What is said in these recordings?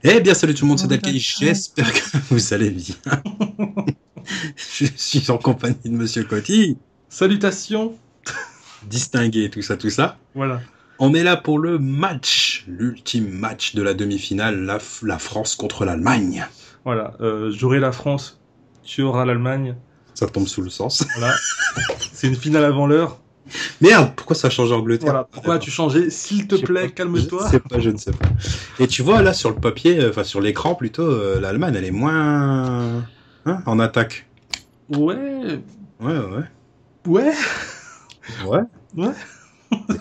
Eh bien, salut tout le monde, c'est Dalkai. J'espère que vous allez bien. Je suis en compagnie de Monsieur Coty, Salutations. distingué, tout ça, tout ça. Voilà. On est là pour le match, l'ultime match de la demi-finale, la France contre l'Allemagne. Voilà. J'aurai la France, tu auras l'Allemagne. Ça tombe sous le sens. Voilà. C'est une finale avant l'heure. Merde, pourquoi ça change Angleterre? Voilà. Pourquoi as-tu changé? S'il te plaît, calme-toi. Je ne sais pas. Et tu vois, là, sur le papier, enfin, sur l'écran plutôt, l'Allemagne, elle est moins, hein, en attaque. Ouais. Ouais, ouais. Ouais. Ouais. Ouais.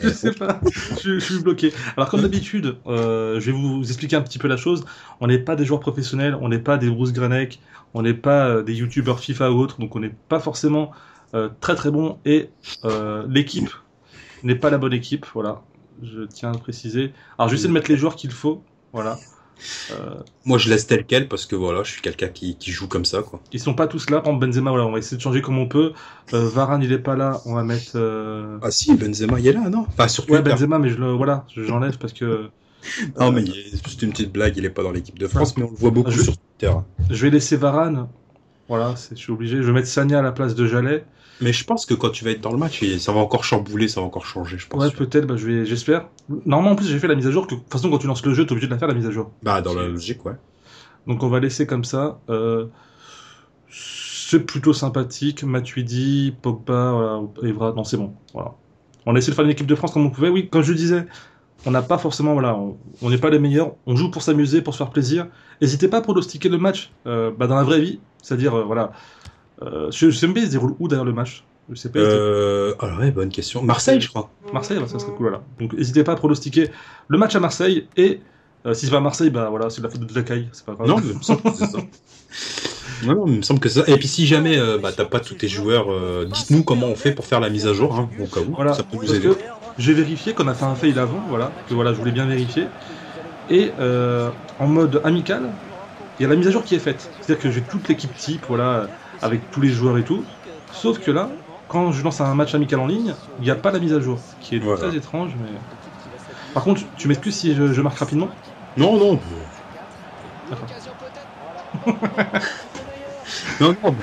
Je sais pas. Je suis bloqué. Alors comme d'habitude, je vais vous expliquer un petit peu la chose. On n'est pas des joueurs professionnels, on n'est pas des Bruce Granek, on n'est pas des youtubeurs FIFA ou autres, donc on n'est pas forcément très très bon et l'équipe n'est pas la bonne équipe. Voilà, je tiens à le préciser. Alors je vais essayer de mettre les joueurs qu'il faut. Voilà. Moi, je laisse tel quel parce que voilà, je suis quelqu'un qui joue comme ça, quoi. Ils sont pas tous là. Par exemple Benzema, voilà, on va essayer de changer comme on peut. Varane il est pas là, on va mettre. Ah si, Benzema, il est là, non? Enfin, sur Ouais, Twitter. Benzema, mais j'enlève parce que. Non, mais c'est juste une petite blague, il est pas dans l'équipe de France, mais on le voit beaucoup Je- sur Twitter. Je vais laisser Varane. Voilà, je suis obligé. Je vais mettre Sagna à la place de Jallet. Mais je pense que quand tu vas être dans le match, ça va encore chambouler, ça va encore changer, je pense. Ouais, peut-être, bah, j'espère. Normalement, en plus, j'ai fait la mise à jour. De toute façon, quand tu lances le jeu, t'es obligé de la faire, la mise à jour. Bah, dans la logique, ouais. Donc, on va laisser comme ça. C'est plutôt sympathique. Matuidi, Pogba, voilà, Evra. Non, c'est bon. Voilà. On a essayé de faire une équipe de France comme on pouvait. Oui, comme je le disais, on n'a pas forcément, voilà, on n'est pas les meilleurs. On joue pour s'amuser, pour se faire plaisir. N'hésitez pas à pronostiquer le match bah, dans la vraie vie. C'est-à-dire, voilà. Je sais même pas, il se déroule où d'ailleurs le match? Je sais pas. Alors, ouais, bonne question. Marseille, je crois. Marseille, bah, ça serait cool, voilà. Donc n'hésitez pas à pronostiquer le match à Marseille et si c'est pas à Marseille, bah voilà, c'est de la faute de Delacaille, c'est pas grave. Non, mais il me semble que c'est ça. Ouais, non, il me semble que c'est ça. Et puis si jamais bah, t'as pas tous tes joueurs, dites-nous comment on fait pour faire la mise à jour, hein, au cas où. Voilà, Ça peut nous parce aider. que j'ai vérifié qu'on a fait un fail avant, voilà, que voilà, je voulais bien vérifier. Et en mode amical, il y a la mise à jour qui est faite. C'est-à-dire que j'ai toute l'équipe type, voilà, avec tous les joueurs et tout. Sauf que là, quand je lance un match amical en ligne, il n'y a pas la mise à jour, ce qui est Voilà. très étrange, mais. Par contre, tu m'excuses si je marque rapidement? Non, non. Non, non.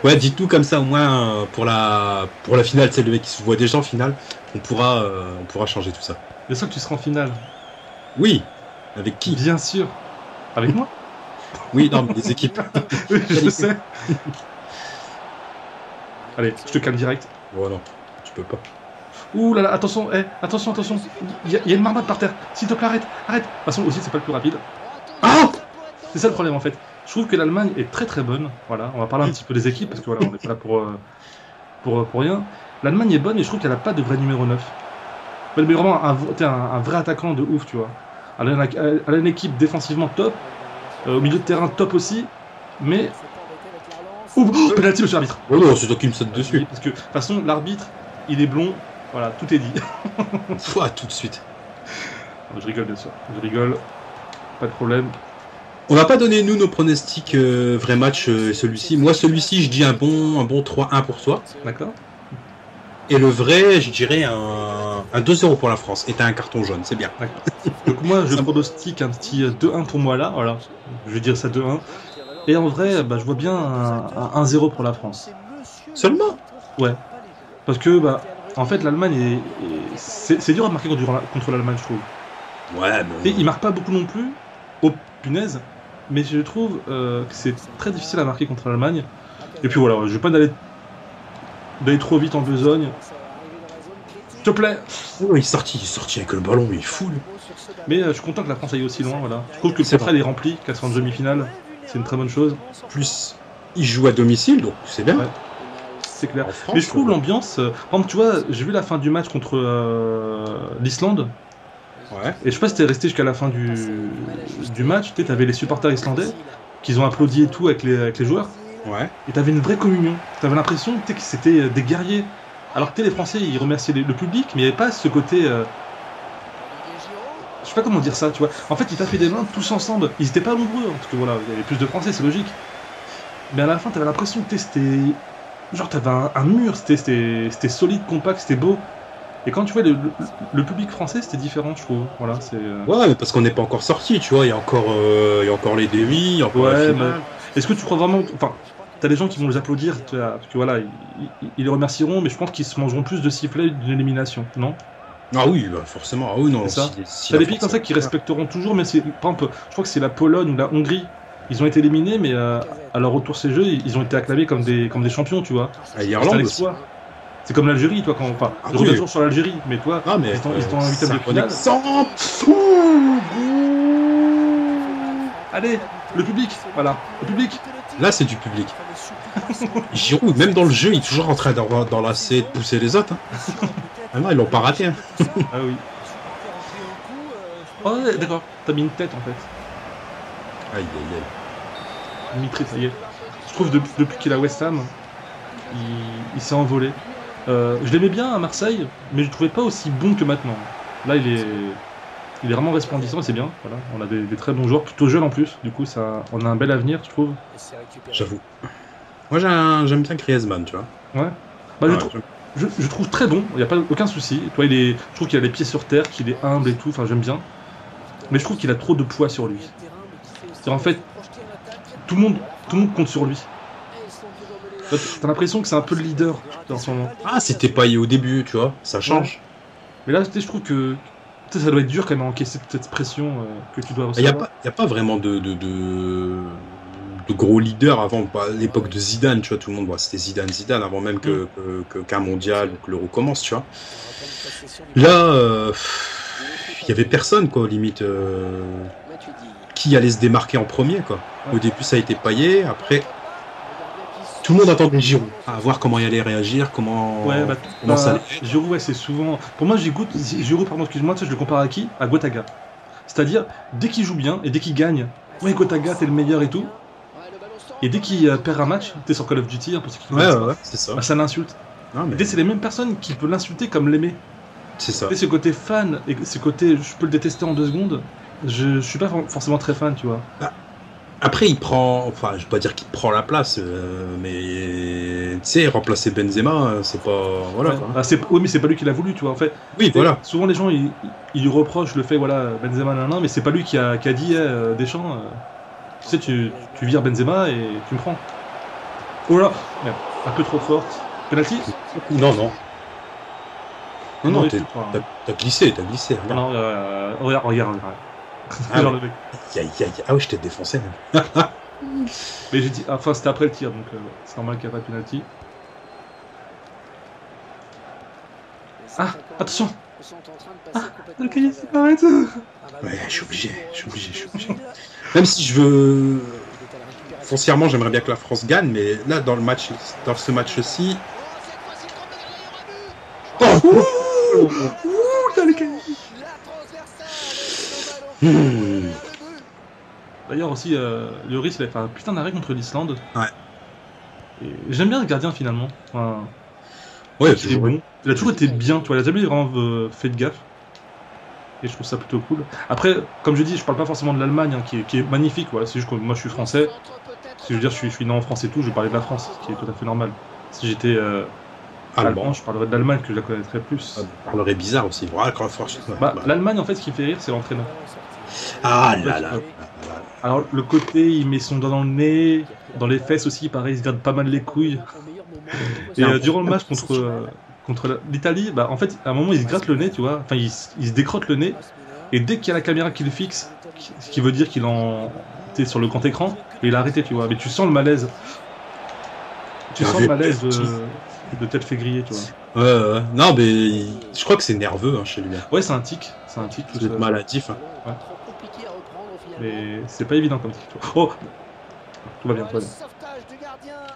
Ouais, dites-nous comme ça, au moins, pour la finale, c'est le mec qui se voit déjà en finale, on pourra changer tout ça. Bien sûr que tu seras en finale. Oui. Avec qui? Bien sûr. Avec moi? Oui, non, mais des équipes. Oui, je sais. Allez, je te calme direct. Oh non, tu peux pas. Ouh là là, attention, attention, attention. Il y a une marmotte par terre. S'il te plaît, arrête, arrête. De toute façon, aussi, c'est pas le plus rapide. Ah! C'est ça le problème en fait. Je trouve que l'Allemagne est très très bonne. Voilà, on va parler un petit peu des équipes parce que voilà, on n'est pas là pour rien. L'Allemagne est bonne et je trouve qu'elle a pas de vrai numéro 9. Mais vraiment un vrai attaquant de ouf, tu vois. Elle a une équipe défensivement top, au milieu de terrain top aussi, mais. Ouh, penalty, monsieur l'arbitre. Oh non, c'est toi qui me saute dessus. Oui, parce que de toute façon, l'arbitre, il est blond. Voilà, tout est dit. Ouah, tout de suite. Je rigole bien sûr. Je rigole. Pas de problème. On va pas donner nous nos pronostics vrai match celui-ci. Moi celui-ci je dis un bon 3-1 pour toi. D'accord. Et le vrai je dirais un 2-0 pour la France. Et t'as un carton jaune, c'est bien. D'accord. Donc moi je pronostique un petit 2-1 pour moi là. Voilà. Je vais dire ça 2-1. Et en vrai, bah, je vois bien un 1-0 pour la France. Seulement? Ouais. Parce que bah en fait l'Allemagne c'est dur à marquer contre l'Allemagne, je trouve. Ouais, Et bon. ils marquent pas beaucoup non plus. Oh punaise. Mais je trouve que c'est très difficile à marquer contre l'Allemagne. Et puis voilà, je vais pas d'aller trop vite en besogne. S'il te plaît. Oh, il est sorti avec le ballon, il est fou. Lui. Mais je suis content que la France aille aussi loin, voilà. Je trouve que le C'est contrat est rempli, qu'elle soit en demi-finale. C'est une très bonne chose. Plus, il joue à domicile, donc c'est bien. Ouais. C'est clair. En France, Mais je trouve l'ambiance. Par exemple, tu vois, j'ai vu la fin du match contre l'Islande. Ouais. Et je sais pas si t'es resté jusqu'à la fin du match. Tu sais, t'avais les supporters islandais qui ont applaudi et tout avec les joueurs. Ouais. Et t'avais une vraie communion. T'avais l'impression tu sais, que c'était des guerriers. Alors que les Français, ils remerciaient le public, mais il n'y avait pas ce côté. Je sais pas comment dire ça, tu vois. En fait, ils tapaient des mains tous ensemble. Ils étaient pas nombreux, hein, parce que voilà, il y avait plus de Français, c'est logique. Mais à la fin, t'avais l'impression que c'était. Genre, t'avais un mur, c'était solide, compact, c'était beau. Et quand tu vois le public français, c'était différent, je trouve. Voilà, c'est. Ouais, mais parce qu'on n'est pas encore sorti, tu vois. Il y a encore les demi, il y a encore la Ouais, mais finale. est-ce que tu crois vraiment. Enfin, t'as des gens qui vont les applaudir, parce que voilà, ils les remercieront, mais je pense qu'ils se mangeront plus de sifflets d'une élimination, non? Ah oui, bah forcément. Ah oui, non. C'est ça. Si T'as la des pays France comme ça a- qui respecteront toujours, mais c'est. Par exemple, je crois que c'est la Pologne ou la Hongrie. Ils ont été éliminés, mais à leur retour ces jeux, ils ont été acclamés comme des champions, tu vois. à C'est un Irlande aussi. exploit. C'est comme l'Algérie, toi, quand. Enfin, Ah je reviens oui. toujours sur l'Algérie, mais toi, Ah mais ils étaient en huitième c'est de un bon finale. exemple. Allez, le public, voilà, le public. Là, c'est du public. Giroud, même dans le jeu, il est toujours en train d'enlacer, de pousser les autres. Hein. Ah non, ils l'ont pas raté. Hein. Ah oui. Oh, ouais, d'accord, t'as mis une tête en fait. Aïe, aïe, aïe. Mitri, ça y est. Je trouve depuis qu'il est à West Ham, il s'est envolé. Je l'aimais bien à Marseille, mais je le trouvais pas aussi bon que maintenant. Là, il est vraiment resplendissant et c'est bien. Voilà. On a des très bons joueurs, plutôt jeunes en plus. Du coup, on a un bel avenir, je trouve. J'avoue. Moi, j'aime bien Griezmann, tu vois. Ouais. Bah, Ouais, je trouve très bon, il n'y a pas aucun souci. Toi, je trouve qu'il a les pieds sur terre, qu'il est humble et tout, enfin j'aime bien. Mais je trouve qu'il a trop de poids sur lui. C'est en fait, tout le monde compte sur lui. T'as l'impression que c'est un peu le leader en ce moment. Ah, c'était Payet au début, tu vois. Ça change. Mais là, tu sais, je trouve que ça doit être dur quand même à encaisser toute cette pression que tu dois Il n'y recevoir. a pas vraiment de gros leaders avant à l'époque de Zidane, tu vois. Tout le monde, c'était Zidane avant même qu'un mondial ou que l'Euro commence, tu vois. Là, il y avait personne, quoi, limite. Qui allait se démarquer en premier, quoi. Au début, ça a été Payet. Après, tout le monde attendait Giroud. À voir comment il allait réagir, comment ça allait. Giroud, ouais, c'est souvent. Pour moi, Giroud, pardon, excuse-moi, tu sais, je le compare à qui? À Gotaga. C'est-à-dire, dès qu'il joue bien et dès qu'il gagne, ouais, Gotaga, t'es le meilleur et tout. Et dès qu'il perd un match, t'es sur Call of Duty, hein, pour ceux qui connaissent Ouais, c'est ça. bah, ça l'insulte. Non, mais Et c'est les mêmes personnes qui peuvent l'insulter comme l'aimer. c'est ça. Et ce côté fan et ce côté je peux le détester en 2 secondes, je suis pas forcément très fan, tu vois. Après, il prend, enfin, je vais pas dire qu'il prend la place, mais tu sais, remplacer Benzema, c'est pas, voilà. Ouais. Quoi. Ah, oui, mais c'est pas lui qui l'a voulu, tu vois. En fait, Oui, voilà. souvent les gens ils lui reprochent le fait, voilà, Benzema, nan, nan, mais c'est pas lui qui a dit, Deschamps, tu sais, tu vires Benzema et tu me prends. Oh là, merde, un peu trop forte. Penalty? Non, non. Non, non, Non, t'as glissé, regarde. non, regarde. Ah, Genre ouais. le mec. Ah oui, je t'ai défoncé même. Mais j'ai dit, enfin c'était après le tir, donc c'est normal qu'il n'y a pas de penalty. Ah, attention! Ah, le cahier arrête! Ouais, je suis obligé. Même si je veux, foncièrement, j'aimerais bien que la France gagne, mais là, dans ce match-ci. Oh, T'as le cahier! D'ailleurs aussi, Lloris il a fait un putain d'arrêt contre l'Islande. Ouais. Et j'aime bien le gardien finalement. Enfin, Ouais, il est bon. Il a toujours été bien, tu vois, il a jamais vraiment fait de gaffe. Et je trouve ça plutôt cool. Après, comme je dis, je parle pas forcément de l'Allemagne, hein, qui est magnifique, voilà. C'est juste que moi je suis français. Si je veux dire, je suis né en France et tout, je vais parler de la France, ce qui est tout à fait normal. Si j'étais allemand, je parlerais de l'Allemagne, que je la connaîtrais plus. Je parlerais bizarre aussi. Voilà, quand force. L'Allemagne, en fait, ce qui me fait rire, c'est l'entraîneur. Ah là là. Alors, le côté, il met son doigt dans le nez, dans les fesses aussi, pareil, il se garde pas mal les couilles. Et durant le match contre l'Italie, bah, en fait, à un moment, il se gratte le nez, tu vois. Enfin, il se décrotte le nez. Et dès qu'il y a la caméra qui le fixe, ce qui veut dire qu'il est sur le grand écran, il a arrêté, tu vois. Mais tu sens le malaise. Tu sens le malaise de tête fait griller, tu vois. Ouais. Non, mais je crois que c'est nerveux hein, chez lui. Ouais, c'est un tic. C'est un tic. C'est maladif. Hein. Ouais. Mais c'est pas évident comme tic. Oh, tout va bien, tout va bien.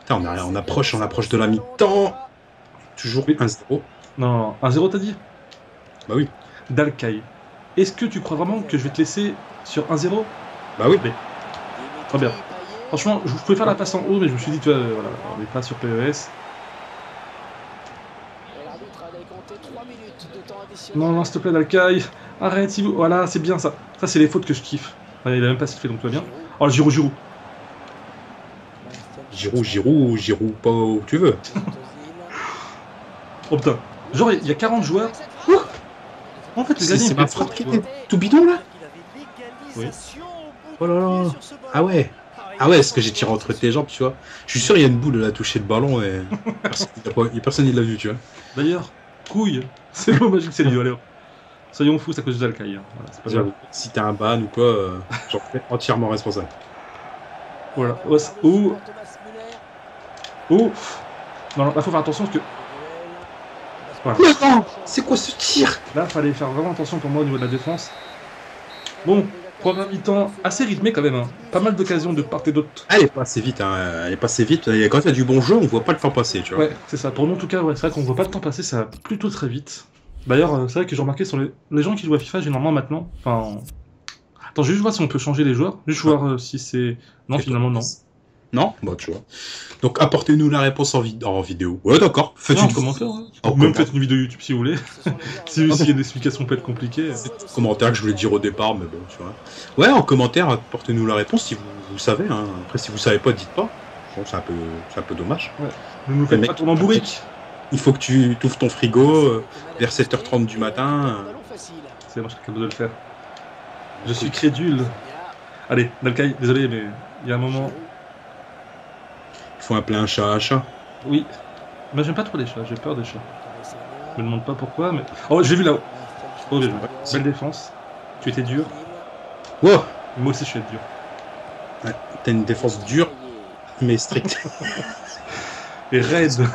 Putain, on approche de la mi-temps. Toujours 1-0. Non, 1-0 t'as dit? Bah oui. Dalkai. Est-ce que tu crois vraiment que je vais te laisser sur 1-0? Bah oui. Mais... Très bien. Franchement, je pouvais faire la passe en haut, mais je me suis dit, tu vois, voilà, on n'est pas sur PES. Non, s'il te plaît, Dalkai. Arrête, si vous... Voilà, c'est bien ça. Ça, c'est les fautes que je kiffe. Il a même pas sifflé, donc tout va bien. Oh, Giroud. Giroud, pas où tu veux. Oh putain. Genre, il y a 40 joueurs. En fait, le gardien, C'est il ma fait frappe faute, qui tu vois. était tout bidon là. Oui. Oh là là. Ah ouais. Ah ouais, parce que j'ai tiré entre tes jambes, tu vois. Je suis sûr il y a une boule, elle a touché le ballon et personne il l'a vu, tu vois. D'ailleurs, couille, c'est le mot magique, c'est lui. Allez, hop. Soyons fous, c'est à cause de Alcaï. Hein. Voilà, c'est pas grave. J'avoue, si t'as un ban ou quoi, j'en fais entièrement responsable. Voilà. Oh, oh. Non, là, faut faire attention parce que. Voilà. Mais non, c'est quoi ce tir? Là, fallait faire vraiment attention pour moi au niveau de la défense. Bon, première mi-temps assez rythmé quand même. Hein. Pas mal d'occasions de part et d'autre. Elle est passée vite, hein. Elle est passée vite. Et quand il y a du bon jeu, on voit pas le temps passer, tu vois. Ouais, c'est ça. Pour nous, en tout cas, ouais, c'est vrai qu'on voit pas le temps passer, ça va plutôt très vite. D'ailleurs, c'est vrai que j'ai remarqué sur les gens qui jouent à FIFA, généralement maintenant. Enfin. Attends, je vais juste voir si on peut changer les joueurs. Juste voir si c'est. Non, finalement, non. Non? Bah, tu vois. Donc, apportez-nous la réponse en vidéo. Ouais, d'accord. Faites Non, en une commentaire. Ouais. en Même commentaire. faites une vidéo YouTube si vous voulez. Si il y a une explication peut être compliquée. Commentaire que je voulais dire au départ, mais bon, tu vois. Ouais, en commentaire, apportez-nous la réponse si vous savez. Hein. Après, si vous savez pas, dites pas. Bon, c'est un peu dommage. Ouais. Ne nous faites mec, pas tourner en bourrique. Il faut que tu ouvres ton frigo vers 7h30 du matin. C'est moi qui suis capable de le faire. Je suis crédule. Allez, Dalkai, désolé, mais il y a un moment. Il faut appeler un chat un chat. Oui. Moi, j'aime pas trop les chats, j'ai peur des chats. Je me demande pas pourquoi, mais. Oh, j'ai vu là-haut. Oh, bien joué. Belle défense. Tu étais dur. Wow. Moi aussi, je suis dur. Ouais, t'as une défense dure, mais stricte. Et raide.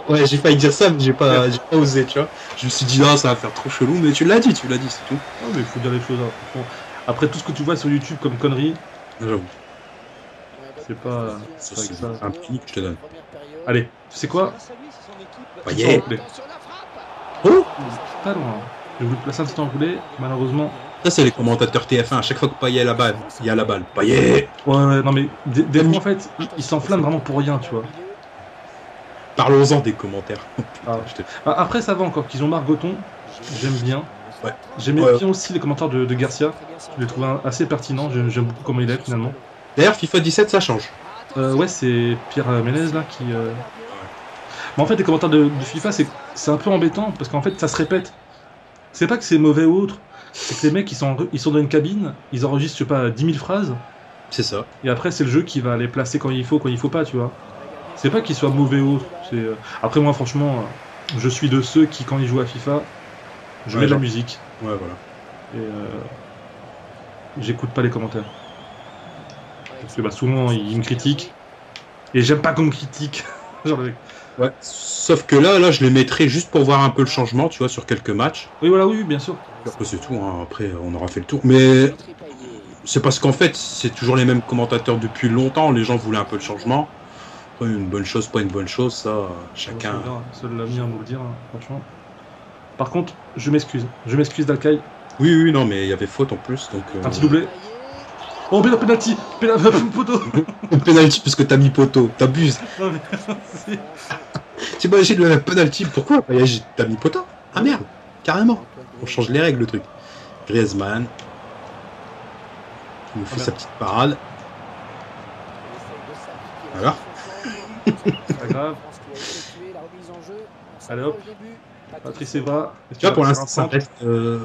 Ouais, j'ai failli dire ça, mais j'ai pas osé, tu vois. Je me suis dit, non, ça va faire trop chelou, mais tu l'as dit, c'est tout. Oh, mais il faut dire les choses. Hein. Après tout ce que tu vois sur YouTube comme conneries, J'avoue. c'est pas. Ça, C'est c'est avec ça. un petit que je te donne. Allez, tu sais quoi? Payet. Oh, pas loin. J'ai voulu placer un petit enroulé, malheureusement. Ça, c'est les commentateurs TF1. À chaque fois que Payet a la balle, il y a la balle. Payet. Ouais, non mais des fois en fait, ils s'enflamment vraiment pour rien, tu vois. Parlons-en des commentaires. Ah. Après, ça va encore, qu'ils ont Margoton, j'aime bien. Ouais. J'aimais bien aussi les commentaires de Garcia, je les trouvais assez pertinents, j'aime beaucoup comment il est finalement. D'ailleurs, FIFA 17, ça change. Ouais, c'est Pierre Ménez là qui. Mais en fait, les commentaires de FIFA, c'est un peu embêtant parce qu'en fait, ça se répète. C'est pas que c'est mauvais ou autre, c'est que les mecs ils sont dans une cabine, ils enregistrent, je sais pas, 10 000 phrases, C'est ça. et après, c'est le jeu qui va les placer quand il faut pas, tu vois. C'est pas qu'ils soient mauvais ou autre. Après, moi, franchement, je suis de ceux qui, quand ils jouent à FIFA, je mets de la musique. Ouais, voilà. Et j'écoute pas les commentaires. Parce que souvent, ils me critiquent. Et j'aime pas qu'on me critique. Genre, Ouais. Sauf que là, je les mettrais juste pour voir un peu le changement, tu vois, sur quelques matchs. oui, voilà, oui, bien sûr. Après, c'est tout. Hein. Après, on aura fait le tour. Mais c'est parce qu'en fait, c'est toujours les mêmes commentateurs depuis longtemps. Les gens voulaient un peu de changement. Après, une bonne chose, pas une bonne chose, ça, chacun. Seul l'avenir nous le dire, hein, franchement. Par contre, je m'excuse. Je m'excuse, Dalkai. Oui, non, mais il y avait faute en plus. Donc, Un petit doublé. Oh, penalty. Poteau. Penalty parce que t'as mis poteau. T'abuses. Non, mais T'imagines le penalty. Pourquoi t'as mis poteau. Ah merde. Carrément. On change les règles, le truc. Griezmann. Il nous fait sa petite parade. Voilà. c'est pas grave. Allez hop. Patrice Evra. Tu vois, pour l'instant,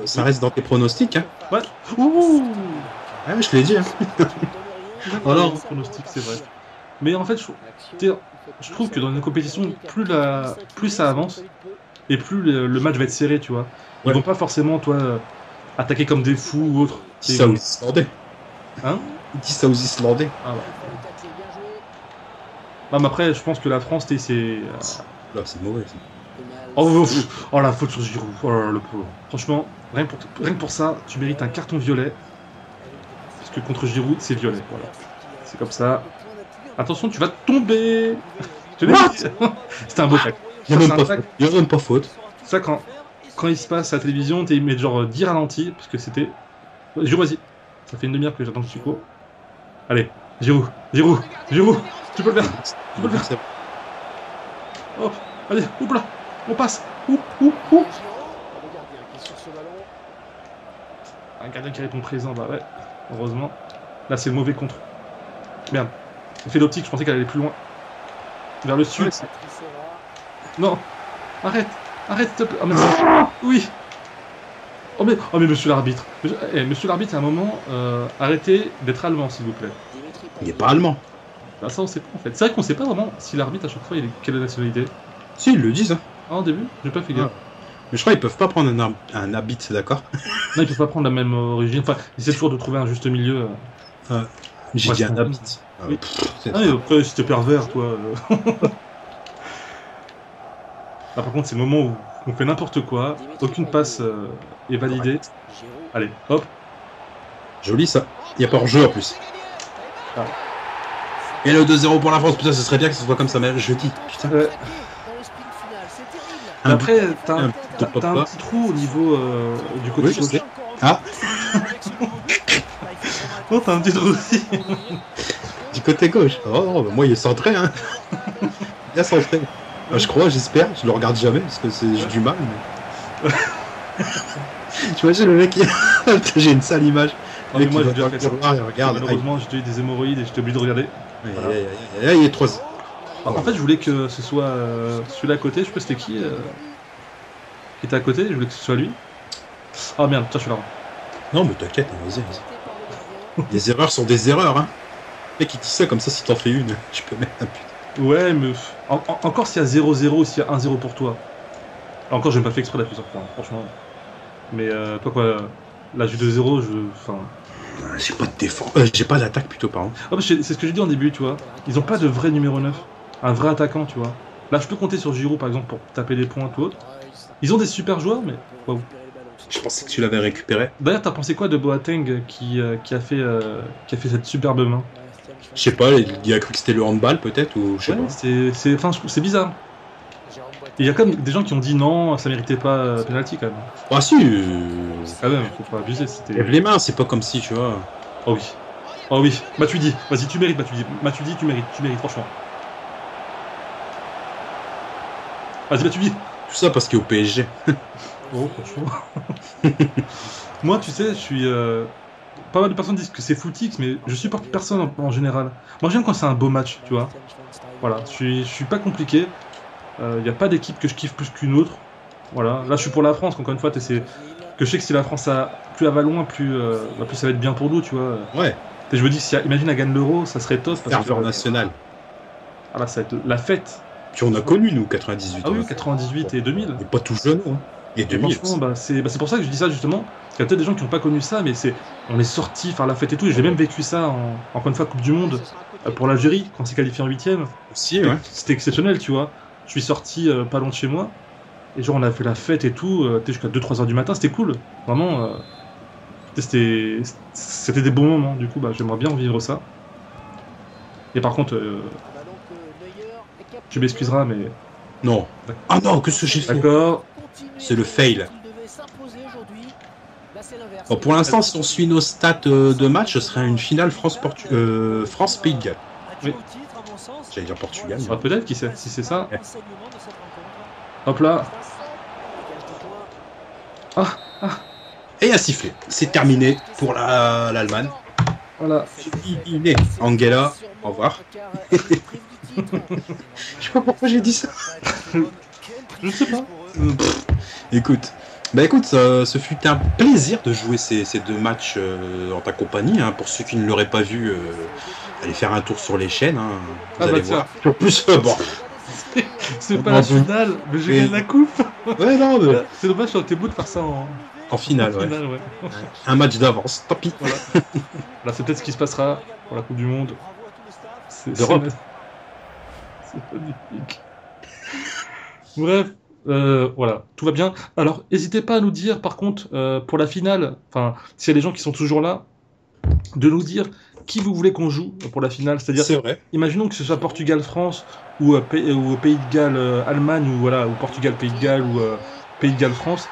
ça reste dans tes pronostics. Hein. Ouais. Ouh. Ouais, je te l'ai dit. Hein. Oh non, pronostic, c'est vrai. Mais en fait, je trouve que dans une compétition, plus ça avance, et plus le match va être serré, tu vois. Ils vont pas forcément, toi, attaquer comme des fous ou autre. Dis ça aux Islandais. Hein? Dis ça aux Islandais. Ah ouais. Non, mais après, je pense que la France, c'est... Là, c'est mauvais. Ça. Oh, la faute sur Giroud. Oh là là, le pauvre. Franchement, rien que pour ça, tu mérites un carton violet. Parce que contre Giroud, c'est violet. Voilà. C'est comme ça. Attention, tu vas tomber. C'était un beau tac. Il n'y a même pas faute. Ça, quand il se passe à la télévision, t'es met genre 10 ralentis, parce que c'était... Giroud, vas-y. Ça fait une demi-heure que j'attends que tu cours. Allez, Giroud. Tu peux le faire. Hop, allez, hop là. On passe. Un gardien qui répond présent, bah ouais. Heureusement. Là, c'est le mauvais contre. Merde. Il fait l'optique, je pensais qu'elle allait plus loin. Vers le sud. Non. Arrête. Arrête, s'il te plaît. Oh, mais oui. Oh mais monsieur l'arbitre. Monsieur l'arbitre, à un moment, arrêtez d'être allemand, s'il vous plaît. Il n'est pas allemand. Bah, ça, on sait pas en fait. C'est vrai qu'on sait pas vraiment si l'arbitre, à chaque fois, il est quelle nationalité. Si, ils le disent. Hein. Ah, au début, j'ai pas fait gaffe. Mais je crois qu'ils peuvent pas prendre un habit, c'est d'accord? Non, ils peuvent pas prendre la même origine. Enfin, ils essaient toujours de trouver un juste milieu. J'ai dit un habit. Oui. Ah, et après, si t'es pervers, toi. Là, par contre, c'est le moment où on fait n'importe quoi. Aucune passe est validée. Allez, hop. Joli ça. Il n'y a pas hors-jeu en plus. Ah. Et le 2-0 pour la France. Putain, ce serait bien que ce soit comme ça, mais jeudi. Putain. Après, t'as un petit trou au niveau du côté gauche. Ah. Non, t'as un petit trou aussi. Du côté gauche. Oh, bah moi il est centré, hein. Il est centré. Bah, je crois, j'espère. Je le regarde jamais parce que j'ai du mal. Mais... tu vois, le mec, j'ai une sale image. Non, mais moi j'ai déjà fait ça. Regarde. Malheureusement, j'ai eu des hémorroïdes et j'étais obligé de regarder. Voilà. Il est 3. En fait, je voulais que ce soit celui-là à côté. Je sais pas c'était qui était à côté. Je voulais que ce soit lui. Ah merde, tiens, je suis là. Non, mais t'inquiète, vas-y. Les erreurs sont des erreurs, hein. Le mec, il dit ça comme ça, si t'en fais une, tu peux mettre un putain. Ouais, mais encore s'il y a 0-0 ou s'il y a 1-0 pour toi. Là, encore, j'ai pas fait exprès d'appuyer sur point, franchement. Mais toi, quoi, là, j'ai 2-0, enfin. J'ai pas de défense. J'ai pas d'attaque plutôt, pardon. Ah, c'est ce que j'ai dit en début, tu vois. Ils ont pas de vrai numéro 9. Un vrai attaquant, tu vois. Là, je peux compter sur Giroud, par exemple, pour taper des points ou autre. Ils ont des super joueurs, mais. Wow. Je pensais que tu l'avais récupéré. D'ailleurs, t'as pensé quoi de Boateng qui a fait cette superbe main? Je sais pas, il a cru que c'était le handball peut-être ou je sais pas. C'est bizarre. Il y a quand même des gens qui ont dit non, ça méritait pas penalty quand même. Ah si. Quand même, faut pas abuser. Lève les mains, c'est pas comme si tu vois. Oh oui. Oh oui. Matuidi, vas-y, tu mérites, Matuidi, tu mérites, franchement. Vas-y, Matuidi. Tout ça parce qu'il est au PSG. Oh, franchement. Moi, tu sais, je suis. Pas mal de personnes disent que c'est footix, mais je supporte personne en général. Moi, j'aime quand c'est un beau match, tu vois. Voilà, je suis pas compliqué. Il n'y a pas d'équipe que je kiffe plus qu'une autre. Voilà, là, je suis pour la France, encore une fois. Que je sais que si la France plus elle va loin, plus ça va être bien pour nous, tu vois. Ouais. Et je me dis, imagine, elle gagne l'Euro, ça serait top. Serveur national. Ah là, ça va être la fête. Puis on a connu, nous, 98. Ah oui, 98 et 2000. Et pas tout jeune, hein. Et 2000. Franchement, c'est pour ça que je dis ça, justement. Il y a peut-être des gens qui n'ont pas connu ça, mais on est sortis faire la fête et tout. Et j'ai même vécu ça, encore une fois, Coupe du Monde, pour l'Algérie, quand on s'est qualifié en 8ème. Aussi, ouais. C'était exceptionnel, tu vois. Je suis sorti pas loin de chez moi. Et genre, on a fait la fête et tout, jusqu'à 2-3 heures du matin. C'était cool. Vraiment, c'était des bons moments. Du coup, j'aimerais bien vivre ça. Et par contre, tu m'excuseras, mais... Non. Ah non, qu'est-ce que j'ai fait? D'accord. C'est le fail. Bon, pour l'instant, si on suit nos stats de match, ce serait une finale France-Pays de Galles. Oui. J'allais dire Portugal. Ah, peut-être, qui sait, si c'est ça. Ouais. Hop là. Et à siffler. C'est terminé pour l'Allemagne. Voilà. Il est Angela. Au revoir. Je sais pas pourquoi j'ai dit ça. Je sais pas. Écoute, ce fut un plaisir de jouer ces deux matchs en ta compagnie. Hein. Pour ceux qui ne l'auraient pas vu, allez faire un tour sur les chaînes. Hein. Vous allez voir. En plus, bon. C'est pas la finale, mais j'ai gagné la coupe. Ouais, non, mais... C'est dommage, ça aurait été beau de faire ça en finale, ouais. Ouais. Un match d'avance, tant pis. Voilà. Là, c'est peut-être ce qui se passera pour la Coupe du Monde. D'Europe. C'est magnifique. Bref, voilà, tout va bien. Alors, n'hésitez pas à nous dire, par contre, pour la finale, enfin, s'il y a des gens qui sont toujours là, de nous dire qui vous voulez qu'on joue pour la finale. C'est-à-dire, c'est vrai. Imaginons que ce soit Portugal-France ou Pays de Galles Allemagne ou voilà, ou Portugal-Pays de Galles ou Pays de Galles-France.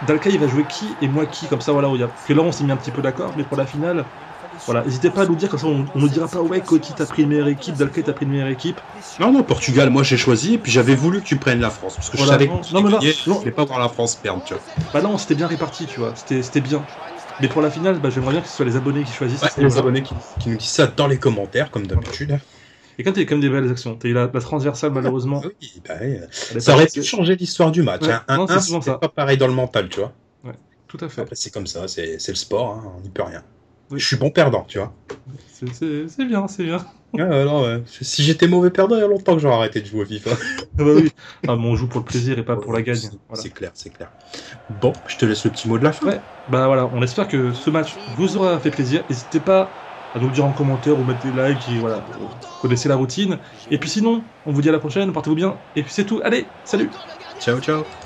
Dalka il va jouer qui et moi qui, comme ça voilà, parce que là on s'est mis un petit peu d'accord, mais pour la finale, voilà, n'hésitez pas à nous dire, comme ça on nous dira pas ouais Coty t'as pris une meilleure équipe, Dalka t'as pris une meilleure équipe. Non, Portugal, moi j'ai choisi, et puis j'avais voulu que tu prennes la France, parce que voilà, je savais que je voulais pas voir la France perdre, tu vois. Bah non, c'était bien réparti, tu vois, c'était bien. Mais pour la finale, j'aimerais bien que ce soit les abonnés qui choisissent. Ouais, les abonnés qui nous disent ça dans les commentaires, comme d'habitude. Et quand il y a quand même des belles actions, t'as eu la transversale malheureusement. Oui, bah, ça aurait pu changer l'histoire du match. Ouais, Un non, c'est 1, souvent c'est ça. pas pareil dans le mental, tu vois. Ouais, tout à fait. Après, c'est comme ça, c'est le sport, hein, on n'y peut rien. Oui. Je suis bon perdant, tu vois. C'est bien, c'est bien. Non, ouais. Si j'étais mauvais perdant, il y a longtemps que j'aurais arrêté de jouer au FIFA. Ah bah oui. Ah, mais on joue pour le plaisir et pas pour la gagne. Voilà. C'est clair, c'est clair. Bon, je te laisse le petit mot de la fin. Ouais, bah voilà, on espère que ce match vous aura fait plaisir. N'hésitez pas à nous le dire en commentaire ou mettre des likes et voilà, vous connaissez la routine. Et puis sinon, on vous dit à la prochaine, portez-vous bien. Et puis c'est tout. Allez, salut! Ciao, ciao.